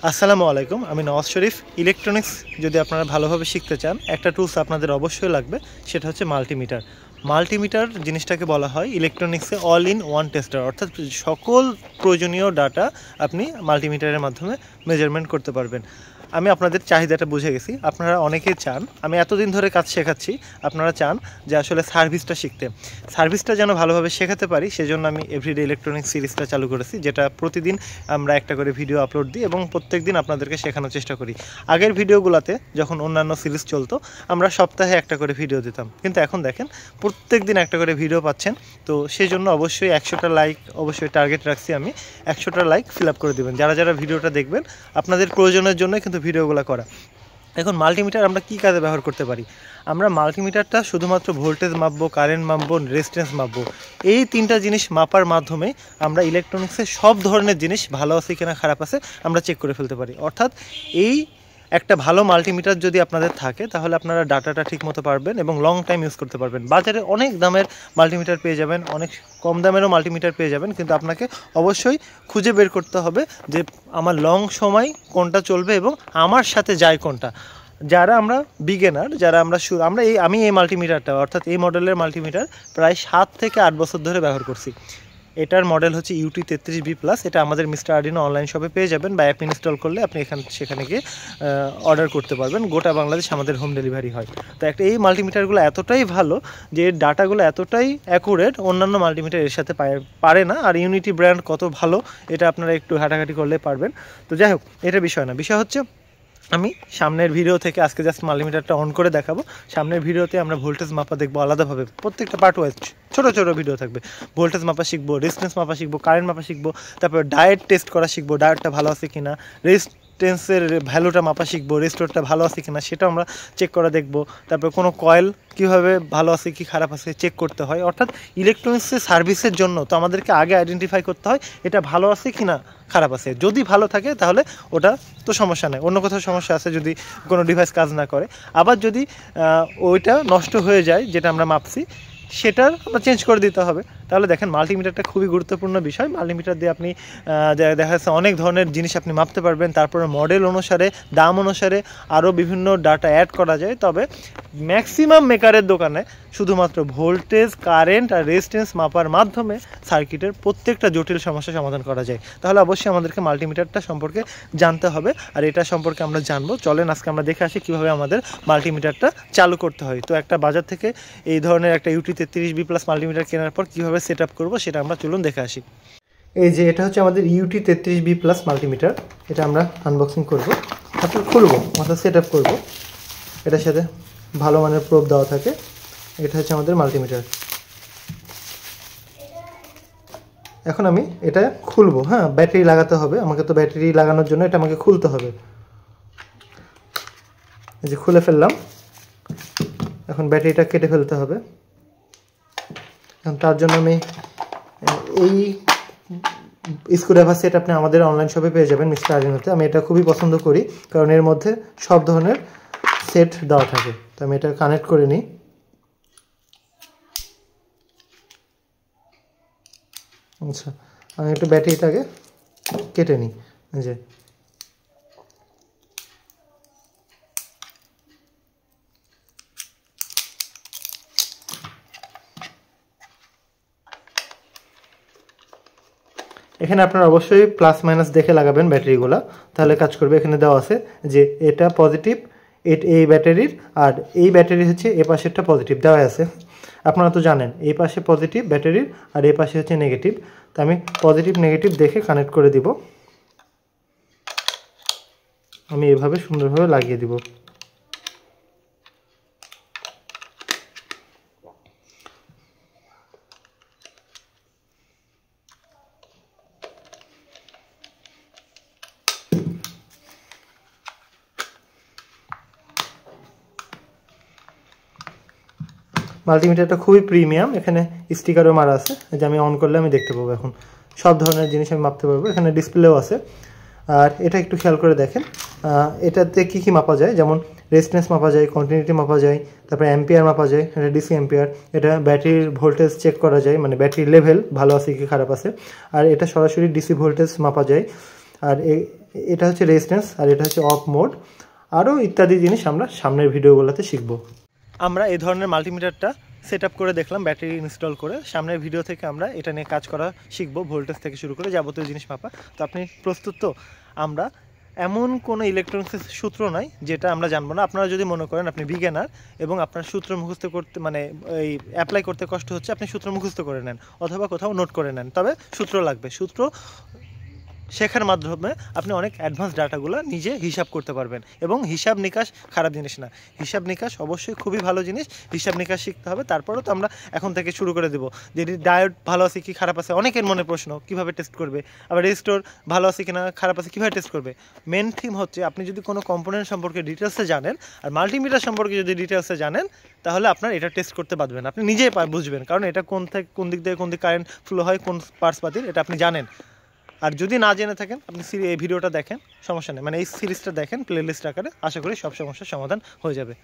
আসসালামু আলাইকুম, আমি নওয়াজ শরীফ। ইলেকট্রনিক্স যদি আপনারা ভালোভাবে শিখতে চান, একটা টুলস আপনাদের অবশ্যই লাগবে, সেটা হচ্ছে মাল্টিমিটার। মাল্টিমিটার জিনিসটাকে বলা হয় ইলেকট্রনিক্সে অল ইন ওয়ান টেস্টার, অর্থাৎ সকল প্রয়োজনীয় ডাটা আপনি মাল্টিমিটারের মাধ্যমে মেজারমেন্ট করতে পারবেন। আমি আপনাদের চাহিদাটা বুঝে গেছি, আপনারা অনেকেই চান, আমি এতদিন ধরে কাজ শেখাচ্ছি, আপনারা চান যে আসলে সার্ভিসটা শিখতে। সার্ভিসটা যেন ভালোভাবে শেখাতে পারি, সেজন্য আমি এভরিডে ইলেকট্রনিক্স সিরিজটা চালু করেছি, যেটা প্রতিদিন আমরা একটা করে ভিডিও আপলোড দিই এবং প্রত্যেক দিন আপনাদেরকে শেখানোর চেষ্টা করি। আগের ভিডিওগুলোতে যখন অন্যান্য সিরিজ চলতো, আমরা সপ্তাহে একটা করে ভিডিও দিতাম, কিন্তু এখন দেখেন প্রত্যেক দিন একটা করে ভিডিও পাচ্ছেন। তো সেই জন্য অবশ্যই 100টা লাইক অবশ্যই টার্গেট রাখছি আমি, 100টা লাইক ফিল আপ করে দেবেন যারা যারা ভিডিওটা দেখবেন। আপনাদের প্রয়োজনের জন্য কিন্তু ভিডিওগুলো করা। এখন মাল্টিমিটার আমরা কী কাজে ব্যবহার করতে পারি? আমরা মাল্টিমিটারটা শুধুমাত্র ভোল্টেজ মাপবো, কারেন্ট মাপবো, রেজিস্ট্যান্স মাপবো। এই তিনটা জিনিস মাপার মাধ্যমে আমরা ইলেকট্রনিক্সের সব ধরনের জিনিস ভালো আছে কিনা খারাপ আছে আমরা চেক করে ফেলতে পারি। অর্থাৎ এই একটা ভালো মাল্টিমিটার যদি আপনাদের থাকে, তাহলে আপনারা ডাটাটা ঠিকমতো পারবেন এবং লং টাইম ইউজ করতে পারবেন। বাজারে অনেক দামের মাল্টিমিটার পেয়ে যাবেন, অনেক কম দামেরও মাল্টিমিটার পেয়ে যাবেন, কিন্তু আপনাকে অবশ্যই খুঁজে বের করতে হবে যে আমার লং সময় কোনটা চলবে এবং আমার সাথে যায় কোনটা। যারা আমরা বিগিনার, যারা আমি এই মাল্টিমিটারটা, অর্থাৎ এই মডেলের মাল্টিমিটার প্রায় 7 থেকে 8 বছর ধরে ব্যবহার করছি। এটার মডেল হচ্ছে UT33B+। এটা আমাদের মিস্টার আর্ডিনো অনলাইন শপে পেয়ে যাবেন, বা অ্যাপ ইনস্টল করলে আপনি সেখানে গিয়ে অর্ডার করতে পারবেন। গোটা বাংলাদেশ আমাদের হোম ডেলিভারি হয়। তো এই মাল্টিমিটারগুলো এতটাই ভালো যে এর ডাটাগুলো এতটাই অ্যাকুরেট, অন্যান্য মাল্টিমিটার এর সাথে পারে না। আর ইউনিটি ব্র্যান্ড কত ভালো এটা আপনারা একটু ঘাটাঘাটি করলে পারবেন। তো যাই হোক, এটা বিষয় না, বিষয় হচ্ছে আমি সামনের ভিডিও থেকে আজকে জাস্ট মাল্টিমিটারটা অন করে দেখাবো। সামনের ভিডিওতে আমরা ভোল্টেজ মাপা দেখবো আলাদাভাবে, প্রত্যেকটা পার্ট ওয়াইজ ছোটো ছোটো ভিডিও থাকবে। ভোল্টেজ মাপা শিখবো, রেজিস্ট্যান্স মাপা শিখবো, কারেন্ট মাপা শিখবো, তারপর ডায়েট টেস্ট করা শিখবো, ডায়েটটা ভালো আছে কিনা, রেজিস্ট্যান্সের ভ্যালুটা মাপা শিখবো, রেজিস্টরটা ভালো আছে কিনা সেটাও আমরা চেক করা দেখবো। তারপর কোনো কয়েল কীভাবে ভালো আছে কি খারাপ আছে চেক করতে হয়। অর্থাৎ ইলেকট্রনিক্সের সার্ভিসের জন্য তো আমাদেরকে আগে আইডেন্টিফাই করতে হয় এটা ভালো আছে কি না খারাপ আছে। যদি ভালো থাকে তাহলে ওটা তো সমস্যা নেই, অন্য কোথাও সমস্যা আছে যদি কোনো ডিভাইস কাজ না করে। আবার যদি ওইটা নষ্ট হয়ে যায় যেটা আমরা মাপছি, সেটার আমরা চেঞ্জ করে দিতে হবে। তাহলে দেখেন মাল্টিমিটারটা খুবই গুরুত্বপূর্ণ বিষয়। মাল্টিমিটার দিয়ে আপনি দেখা যাচ্ছে অনেক ধরনের জিনিস আপনি মাপতে পারবেন। তারপরে মডেল অনুসারে, দাম অনুসারে আরও বিভিন্ন ডাটা অ্যাড করা যায়। তবে ম্যাক্সিমাম মেকারের দোকানে শুধুমাত্র ভোল্টেজ, কারেন্ট আর রেজিস্ট্যান্স মাপার মাধ্যমে সার্কিটের প্রত্যেকটা জটিল সমস্যা সমাধান করা যায়। তাহলে অবশ্যই আমাদেরকে মাল্টিমিটারটা সম্পর্কে জানতে হবে, আর এটা সম্পর্কে আমরা জানবো। চলেন আজকে আমরা দেখে আসি কীভাবে আমাদের মাল্টিমিটারটা চালু করতে হয়। তো একটা বাজার থেকে এই ধরনের একটা UT33B+ মাল্টিমিটার কেনার পর কীভাবে সেট আপ করবো সেটা আমরা চলুন দেখে আসি। এই যে এটা হচ্ছে আমাদের UT33B+ মাল্টিমিটার। এটা আমরা আনবক্সিং করবো, তারপর খুলবো, অর্থাৎ সেট আপ করবো। এটার সাথে ভালো মানের প্রোব দেওয়া থাকে। এটা হচ্ছে আমাদের মাল্টিমিটার। এখন আমি এটা খুলবো। হ্যাঁ, ব্যাটারি লাগাতে হবে আমাকে, তো ব্যাটারি লাগানোর জন্য এটা আমাকে খুলতে হবে। এই যে খুলে ফেললাম। এখন ব্যাটারিটা কেটে ফেলতে হবে। এখন তার জন্য আমি এই স্ক্রুড্রাইভার সেট আপনি আমাদের অনলাইন শপে পেয়ে যাবেন মিস্টার আর্ডিনোতে। আমি এটা খুবই পছন্দ করি, কারণ এর মধ্যে সব ধরনের সেট দেওয়া থাকে। তো আমি এটা কানেক্ট করে নিই। আচ্ছা, আমি একটু ব্যাটারিটাকে কেটে নিই। যে এখানে আপনারা অবশ্যই প্লাস মাইনাস দেখে লাগাবেন ব্যাটারিগুলো, তাহলে কাজ করবে। এখানে দেওয়া আছে যে এটা পজিটিভ এই ব্যাটারির, আর এই ব্যাটারি হচ্ছে এ পাশেরটা পজিটিভ দেওয়া আছে। আপনারা তো জানেন এই পাশে পজিটিভ ব্যাটারির আর এই পাশে হচ্ছে নেগেটিভ। তো আমি পজিটিভ নেগেটিভ দেখে কানেক্ট করে দিব। আমি এভাবে সুন্দরভাবে লাগিয়ে দিব। মাল্টিমিটারটা খুবই প্রিমিয়াম, এখানে স্টিকারও মারা আছে, যে আমি অন করলে আমি দেখতে পাবো এখন সব ধরনের জিনিস আমি মাপতে পারবো। এখানে ডিসপ্লেও আছে। আর এটা একটু খেয়াল করে দেখেন, এটাতে কী কী মাপা যায়, যেমন রেজিস্ট্যান্স মাপা যায়, কন্টিনিউটি মাপা যায়, তারপরে অ্যাম্পিয়ার মাপা যায়, এটা ডিসি অ্যাম্পিয়ার। এটা ব্যাটারির ভোল্টেজ চেক করা যায়, মানে ব্যাটারির লেভেল ভালো আছে কি খারাপ আছে। আর এটা সরাসরি ডিসি ভোল্টেজ মাপা যায়। আর এটা হচ্ছে রেজিস্ট্যান্স আর এটা হচ্ছে অফ মোড, আরও ইত্যাদি জিনিস আমরা সামনের ভিডিওগুলোতে শিখব। আমরা এই ধরনের মাল্টিমিটারটা সেট আপ করে দেখলাম ব্যাটারি ইনস্টল করে। সামনের ভিডিও থেকে আমরা এটা নিয়ে কাজ করা শিখবো, ভোল্টেজ থেকে শুরু করে যাবতীয় জিনিস মাপা। তো আপনি প্রস্তুত তো? আমরা এমন কোনো ইলেকট্রনিক্সের সূত্র নাই যেটা আমরা জানবো না। আপনারা যদি মনে করেন আপনি বিজ্ঞানার এবং আপনার সূত্র মুখস্থ করতে মানে এই অ্যাপ্লাই করতে কষ্ট হচ্ছে, আপনি সূত্র মুখস্থ করে নেন অথবা কোথাও নোট করে নেন, তবে সূত্র লাগবে। সূত্র শেখার মাধ্যমে আপনি অনেক অ্যাডভান্স ডাটাগুলো নিজে হিসাব করতে পারবেন। এবং হিসাব নিকাশ খারাপ জিনিস না, হিসাব নিকাশ অবশ্যই খুবই ভালো জিনিস। হিসাব নিকাশ শিখতে হবে। তারপরেও তো আমরা এখন থেকে শুরু করে দেবো যে ডায়োড ভালো আছে কি খারাপ আছে, অনেকের মনে প্রশ্ন কীভাবে টেস্ট করবে, আবার রেজিস্টর ভালো আছে কি না খারাপ আছে কীভাবে টেস্ট করবে। মেন থিম হচ্ছে আপনি যদি কোনো কম্পোনেন্ট সম্পর্কে ডিটেলসে জানেন আর মাল্টিমিটার সম্পর্কে যদি ডিটেলসে জানেন, তাহলে আপনার এটা টেস্ট করতে পারবেন, আপনি নিজেই বুঝবেন, কারণ এটা কোন দিক থেকে কোন দিক কারেন্ট ফ্লো হয়, কোন পার্টস পাতির, এটা আপনি জানেন। আর যদি না জেনে থাকেন আপনি এই ভিডিওটা দেখেন, সমস্যা নেই, মানে এই সিরিজটা দেখেন প্লে লিস্ট আকারে, আশা করি সব সমস্যার সমাধান হয়ে যাবে।